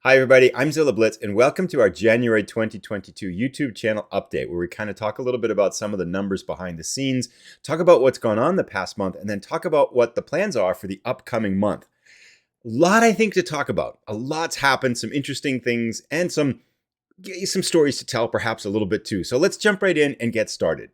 Hi everybody, I'm Zilla Blitz and welcome to our January 2022 YouTube channel update where we kind of talk a little bit about some of the numbers behind the scenes, talk about what's gone on the past month, and then talk about what the plans are for the upcoming month. A lot, I think, to talk about. A lot's happened, some interesting things, and some stories to tell, perhaps a little bit too. So let's jump right in and get started.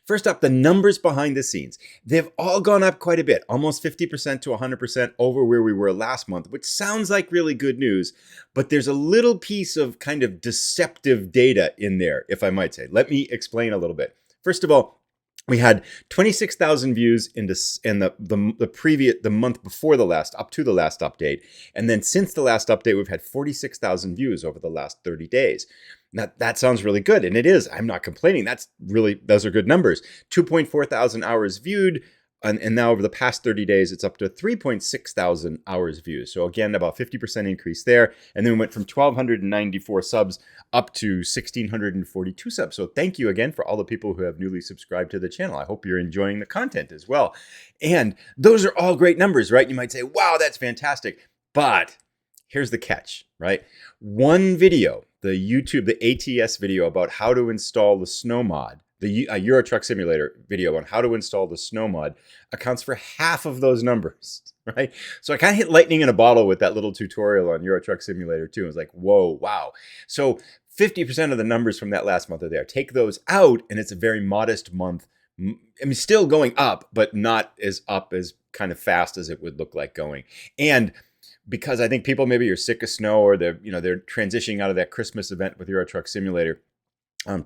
First up, the numbers behind the scenes. They've all gone up quite a bit, almost 50% to 100% over where we were last month, which sounds like really good news, but there's a little piece of kind of deceptive data in there, if I might say. Let me explain a little bit. First of all, we had 26,000 views in the month before the last, up to the last update. And then since the last update, we've had 46,000 views over the last 30 days. Now, that sounds really good. And it is. I'm not complaining. Those are good numbers. 2.4 thousand hours viewed. And now over the past 30 days, it's up to 3.6 thousand hours views. So again, about 50% increase there. And then we went from 1,294 subs up to 1,642 subs. So thank you again for all the people who have newly subscribed to the channel. I hope you're enjoying the content as well. And those are all great numbers, right? You might say, wow, that's fantastic. But here's the catch, right? One video, the ATS video about how to install the snow mod, the Euro Truck Simulator video on how to install the snow mod accounts for half of those numbers, right? So I kind of hit lightning in a bottle with that little tutorial on Euro Truck Simulator 2. It was like, whoa, wow. So 50% of the numbers from that last month are there. Take those out, and it's a very modest month. I mean, still going up, but not as up as kind of fast as it would look like going. And because I think people maybe are sick of snow or they're transitioning out of that Christmas event with Euro Truck Simulator.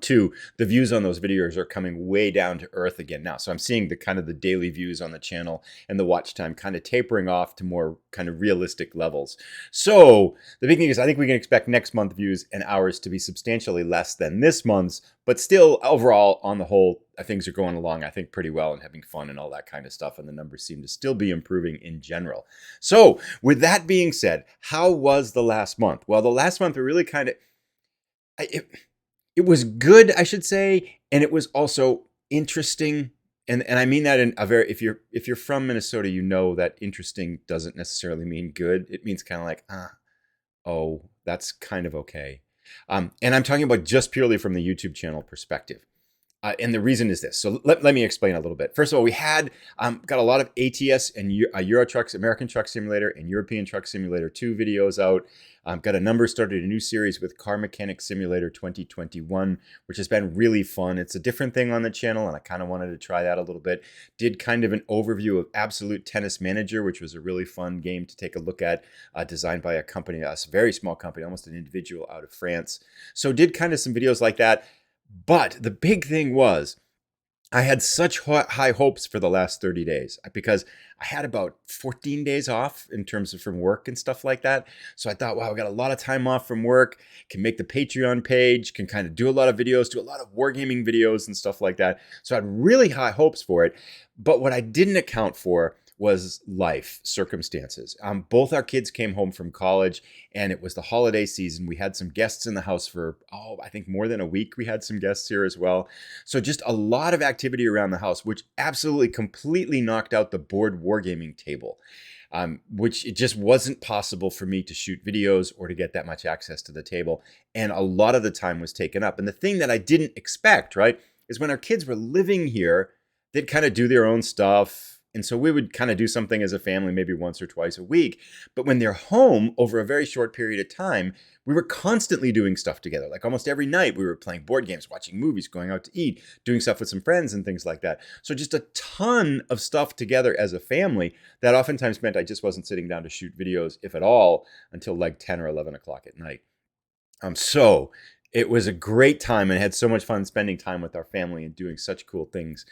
Two, the views on those videos are coming way down to earth again now. So I'm seeing the daily views on the channel and the watch time kind of tapering off to more kind of realistic levels. So the big thing is I think we can expect next month views and hours to be substantially less than this month's, but still overall on the whole, things are going along, I think, pretty well and having fun and all that kind of stuff. And the numbers seem to still be improving in general. So with that being said, how was the last month? Well, the last month we really it was good, I should say, and it was also interesting. And I mean that in a very, if you're from Minnesota, you know that interesting doesn't necessarily mean good. It means kind of like, oh, that's kind of okay. And I'm talking about just purely from the YouTube channel perspective. And the reason is this. So let me explain a little bit. First of all, we had got a lot of ATS and Euro Trucks, American Truck Simulator and European Truck Simulator 2 videos out. Started a new series with Car Mechanic Simulator 2021, which has been really fun. It's a different thing on the channel, and I kind of wanted to try that a little bit. Did kind of an overview of Absolute Tennis Manager, which was a really fun game to take a look at, designed by a company, a very small company, almost an individual out of France. So did kind of some videos like that. But the big thing was I had such high hopes for the last 30 days because I had about 14 days off in terms of from work and stuff like that. So I thought, wow, I got a lot of time off from work, can make the Patreon page, can kind of do a lot of videos, do a lot of wargaming videos and stuff like that. So I had really high hopes for it. But what I didn't account for was life circumstances. Both our kids came home from college and it was the holiday season. We had some guests in the house for, I think more than a week. We had some guests here as well. So just a lot of activity around the house, which absolutely completely knocked out the board wargaming table, which it just wasn't possible for me to shoot videos or to get that much access to the table. And a lot of the time was taken up. And the thing that I didn't expect, right, is when our kids were living here, they'd kind of do their own stuff. And so we would kind of do something as a family, maybe once or twice a week. But when they're home over a very short period of time, we were constantly doing stuff together. Like almost every night we were playing board games, watching movies, going out to eat, doing stuff with some friends and things like that. So just a ton of stuff together as a family that oftentimes meant I just wasn't sitting down to shoot videos, if at all, until like 10 or 11 o'clock at night. So it was a great time and had so much fun spending time with our family and doing such cool things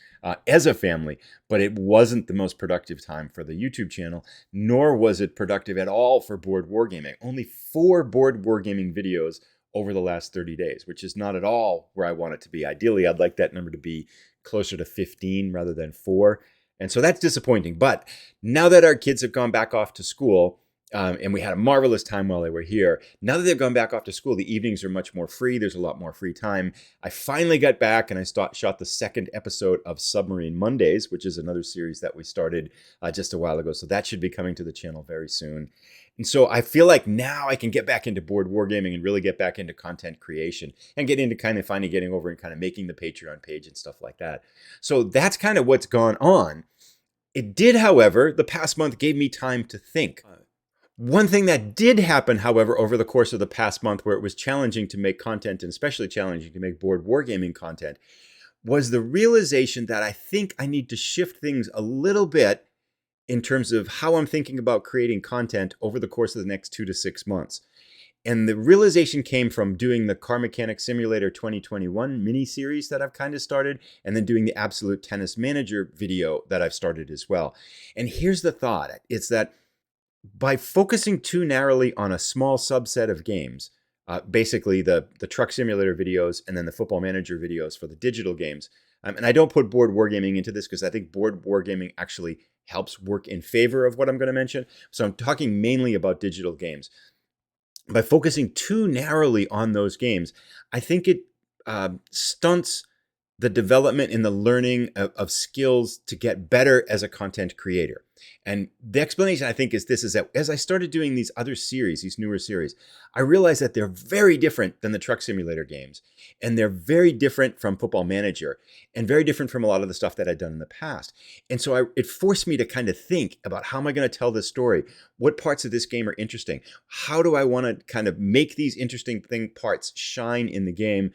as a family. But it wasn't the most productive time for the YouTube channel, nor was it productive at all for board wargaming. Only 4 board wargaming videos over the last 30 days, which is not at all where I want it to be. Ideally, I'd like that number to be closer to 15 rather than 4. And so that's disappointing. But now that our kids have gone back off to school, And we had a marvelous time while they were here. Now that they've gone back off to school, the evenings are much more free. There's a lot more free time. I finally got back and I shot the second episode of Submarine Mondays, which is another series that we started just a while ago. So that should be coming to the channel very soon. And so I feel like now I can get back into board wargaming and really get back into content creation and get into kind of finally getting over and kind of making the Patreon page and stuff like that. So that's kind of what's gone on. It did, however, the past month gave me time to think. One thing that did happen, however, over the course of the past month where it was challenging to make content and especially challenging to make board wargaming content was the realization that I think I need to shift things a little bit in terms of how I'm thinking about creating content over the course of the next 2 to 6 months. And the realization came from doing the Car Mechanic Simulator 2021 mini-series that I've kind of started, and then doing the Absolute Tennis Manager video that I've started as well. And here's the thought. It's that by focusing too narrowly on a small subset of games, basically the truck simulator videos and then the football manager videos for the digital games, and I don't put board wargaming into this because I think board wargaming actually helps work in favor of what I'm going to mention. So I'm talking mainly about digital games. By focusing too narrowly on those games, I think it stunts the development and the learning of skills to get better as a content creator. And the explanation, I think, is this, is that as I started doing these other series, these newer series, I realized that they're very different than the truck simulator games. And they're very different from Football Manager and very different from a lot of the stuff that I'd done in the past. And so it forced me to kind of think about how am I going to tell this story? What parts of this game are interesting? How do I want to kind of make these interesting parts shine in the game?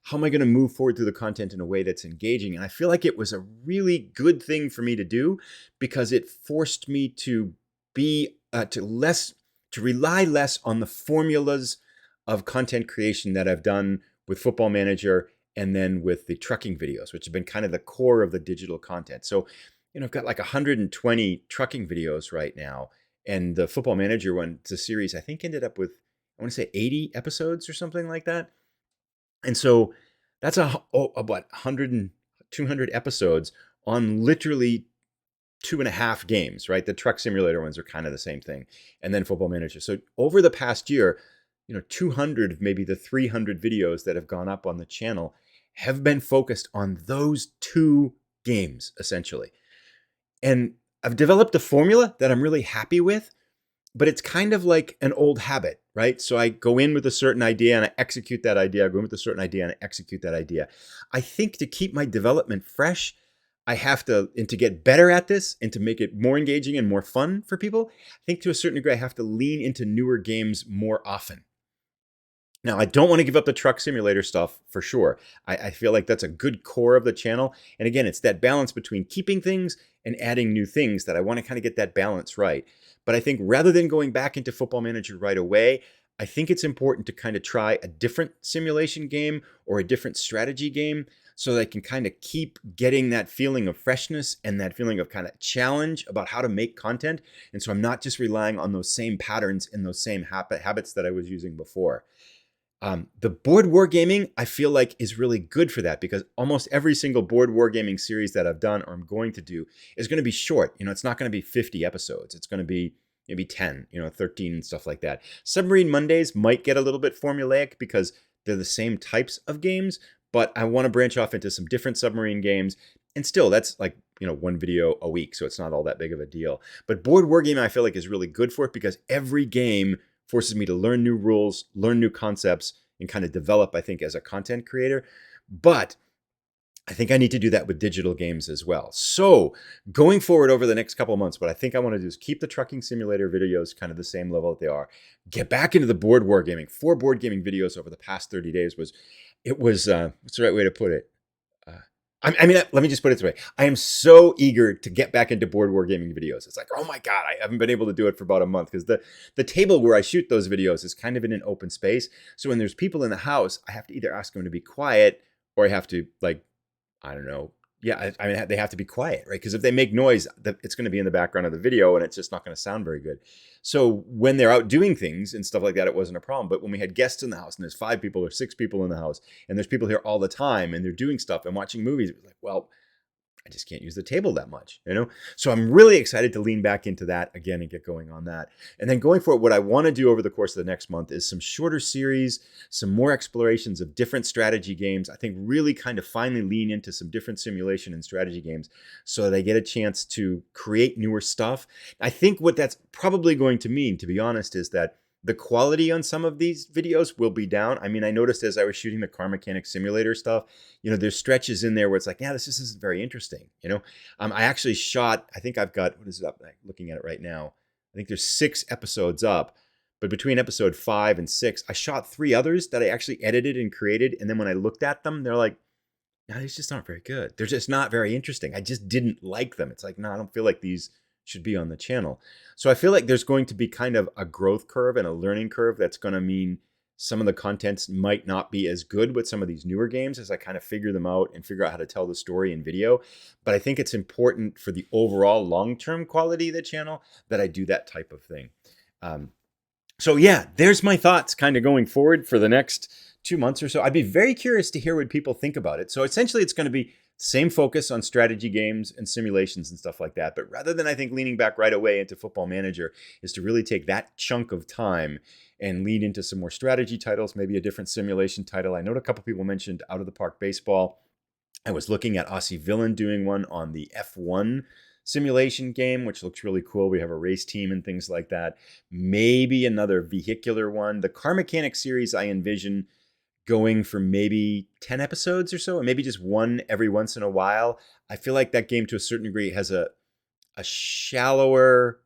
How am I going to move forward through the content in a way that's engaging? And I feel like it was a really good thing for me to do because it forced me to be to rely less on the formulas of content creation that I've done with Football Manager and then with the trucking videos, which have been kind of the core of the digital content. So, I've got like 120 trucking videos right now, and the Football Manager one, it's a series I think ended up with, I want to say 80 episodes or something like that. And so that's about 100 and 200 episodes on literally 2.5 games, right? The truck simulator ones are kind of the same thing. And then Football Manager. So over the past year, 200 of maybe the 300 videos that have gone up on the channel have been focused on those 2 games, essentially. And I've developed a formula that I'm really happy with, but it's kind of like an old habit, right? So I go in with a certain idea and I execute that idea. I go in with a certain idea and I execute that idea. I think to keep my development fresh, I have to, and to get better at this and to make it more engaging and more fun for people, I think to a certain degree, I have to lean into newer games more often. Now, I don't want to give up the truck simulator stuff for sure. I feel like that's a good core of the channel. And again, it's that balance between keeping things and adding new things that I want to kind of get that balance right. But I think rather than going back into Football Manager right away, I think it's important to kind of try a different simulation game or a different strategy game so that I can kind of keep getting that feeling of freshness and that feeling of kind of challenge about how to make content. And so I'm not just relying on those same patterns and those same habits that I was using before. The board wargaming, I feel like, is really good for that because almost every single board wargaming series that I've done or I'm going to do is going to be short. It's not going to be 50 episodes. It's going to be maybe 10, 13 and stuff like that. Submarine Mondays might get a little bit formulaic because they're the same types of games, but I want to branch off into some different submarine games. And still, that's like, 1 video a week, so it's not all that big of a deal. But board wargaming, I feel like, is really good for it because every game forces me to learn new rules, learn new concepts, and kind of develop, I think, as a content creator. But I think I need to do that with digital games as well. So going forward over the next couple of months, what I think I want to do is keep the trucking simulator videos kind of the same level that they are, get back into the board wargaming. 4 board gaming videos over the past 30 days what's the right way to put it? Let me just put it this way. I am so eager to get back into board wargaming videos. It's like, oh my God, I haven't been able to do it for about a month because the table where I shoot those videos is kind of in an open space. So when there's people in the house, I have to either ask them to be quiet or I have to I don't know. Yeah, they have to be quiet, right? Because if they make noise, it's going to be in the background of the video and it's just not going to sound very good. So when they're out doing things and stuff like that, it wasn't a problem. But when we had guests in the house and there's 5 people or 6 people in the house and there's people here all the time and they're doing stuff and watching movies, it was like, well, I just can't use the table that much, you know? So I'm really excited to lean back into that again and get going on that. And then going forward, what I want to do over the course of the next month is some shorter series, some more explorations of different strategy games. I think really kind of finally lean into some different simulation and strategy games so that I get a chance to create newer stuff. I think what that's probably going to mean, to be honest, is that the quality on some of these videos will be down. I mean, I noticed as I was shooting the car mechanic simulator stuff, there's stretches in there where it's like, yeah, this just isn't very interesting. I actually shot, I think I've got, what is it up? I'm looking at it right now. I think there's 6 episodes up, but between episode 5 and 6, I shot 3 others that I actually edited and created. And then when I looked at them, they're like, no, these just aren't very good. They're just not very interesting. I just didn't like them. It's like, no, I don't feel like these should be on the channel. So I feel like there's going to be kind of a growth curve and a learning curve that's going to mean some of the contents might not be as good with some of these newer games as I kind of figure them out and figure out how to tell the story in video. But I think it's important for the overall long-term quality of the channel that I do that type of thing. So yeah, there's my thoughts kind of going forward for the next 2 months or so. I'd be very curious to hear what people think about it. So essentially it's going to be same focus on strategy games and simulations and stuff like that. But rather than, I think, leaning back right away into Football Manager, is to really take that chunk of time and lead into some more strategy titles, maybe a different simulation title. I know a couple people mentioned Out of the Park Baseball. I was looking at Aussie Villain doing one on the F1 simulation game, which looks really cool. We have a race team and things like that. Maybe another vehicular one. The car mechanic series I envision going for maybe 10 episodes or so, and maybe just one every once in a while. I feel like that game to a certain degree has a shallower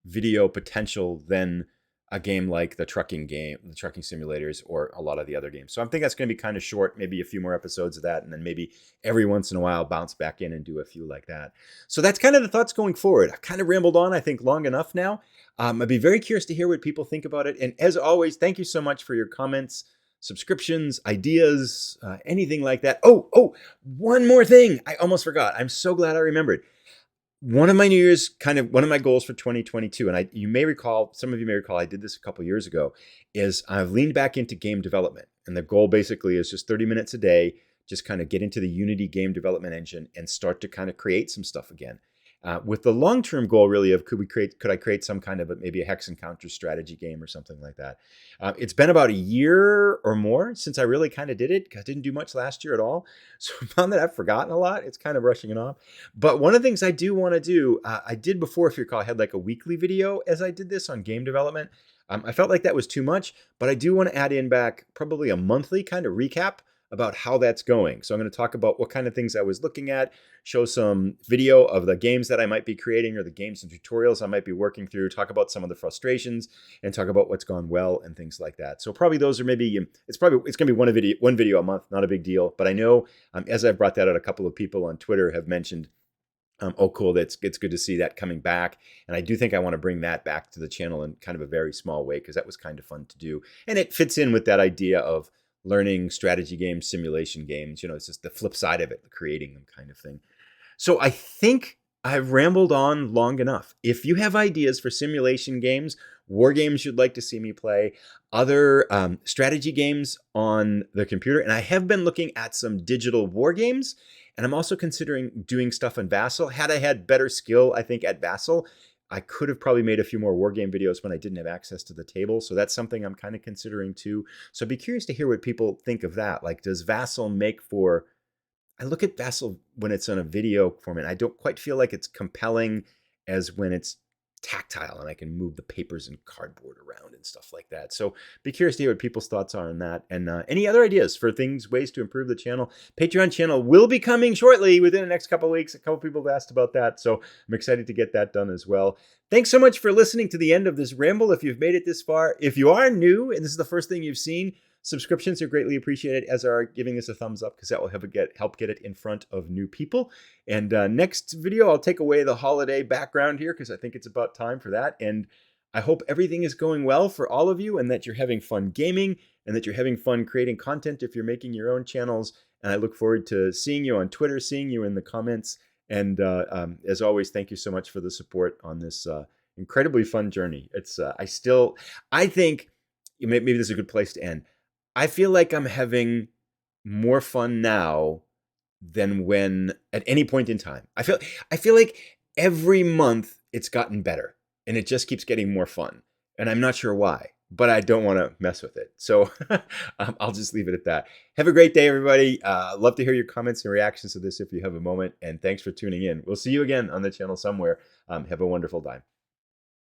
video potential than a game like the trucking simulators, or a lot of the other games. So I'm thinking that's going to be kind of short, maybe a few more episodes of that, and then maybe every once in a while bounce back in and do a few like that. So that's kind of the thoughts going forward. I've kind of rambled on, I think, long enough now. I'd be very curious to hear what people think about it. And as always, thank you so much for your comments, subscriptions, ideas, anything like that. Oh, one more thing. I almost forgot. I'm so glad I remembered. One of my one of my goals for 2022, and some of you may recall, I did this a couple years ago, is I've leaned back into game development. And the goal basically is just 30 minutes a day, just kind of get into the Unity game development engine and start to kind of create some stuff again. With the long-term goal really of could I create some kind of maybe a hex encounter strategy game or something like that. It's been about a year or more since I really kind of did it. I didn't do much last year at all. So I found that I've forgotten a lot. It's kind of rushing it off. But one of the things I do want to do, I did before, if you recall, I had like a weekly video as I did this on game development. I felt like that was too much, but I do want to add in back probably a monthly kind of recap about how that's going. So I'm going to talk about what kind of things I was looking at, show some video of the games that I might be creating or the games and tutorials I might be working through, talk about some of the frustrations, and talk about what's gone well and things like that. So probably those are it's going to be one video a month, not a big deal. But I know as I've brought that out, a couple of people on Twitter have mentioned, oh, cool, it's good to see that coming back. And I do think I want to bring that back to the channel in kind of a very small way, because that was kind of fun to do. And it fits in with that idea of learning strategy games, simulation games. It's just the flip side of it, the creating them kind of thing. So I think I've rambled on long enough. If you have ideas for simulation games, war games you'd like to see me play, other strategy games on the computer, and I have been looking at some digital war games, and I'm also considering doing stuff on Vassal. Had I had better skill, I think, at Vassal, I could have probably made a few more wargame videos when I didn't have access to the table. So that's something I'm kind of considering too. So I'd be curious to hear what people think of that. Like, does Vassal make for... I look at Vassal when it's on a video format. I don't quite feel like it's compelling as when it's tactile and I can move the papers and cardboard around and stuff like that. So be curious to hear what people's thoughts are on that, and any other ideas for ways to improve the channel. Patreon channel will be coming shortly within the next couple of weeks. A couple people have asked about that, so I'm excited to get that done as well. Thanks so much for listening to the end of this ramble. If you've made it this far, if you are new and this is the first thing you've seen, subscriptions are greatly appreciated, as are giving us a thumbs up, because that will help get it in front of new people. And next video, I'll take away the holiday background here, because I think it's about time for that. And I hope everything is going well for all of you, and that you're having fun gaming, and that you're having fun creating content if you're making your own channels. And I look forward to seeing you on Twitter, seeing you in the comments. And as always, thank you so much for the support on this incredibly fun journey. It's I think maybe this is a good place to end. I feel like I'm having more fun now than when at any point in time. I feel like every month it's gotten better and it just keeps getting more fun. And I'm not sure why, but I don't want to mess with it. So I'll just leave it at that. Have a great day, everybody. Love to hear your comments and reactions to this if you have a moment. And thanks for tuning in. We'll see you again on the channel somewhere. Have a wonderful time.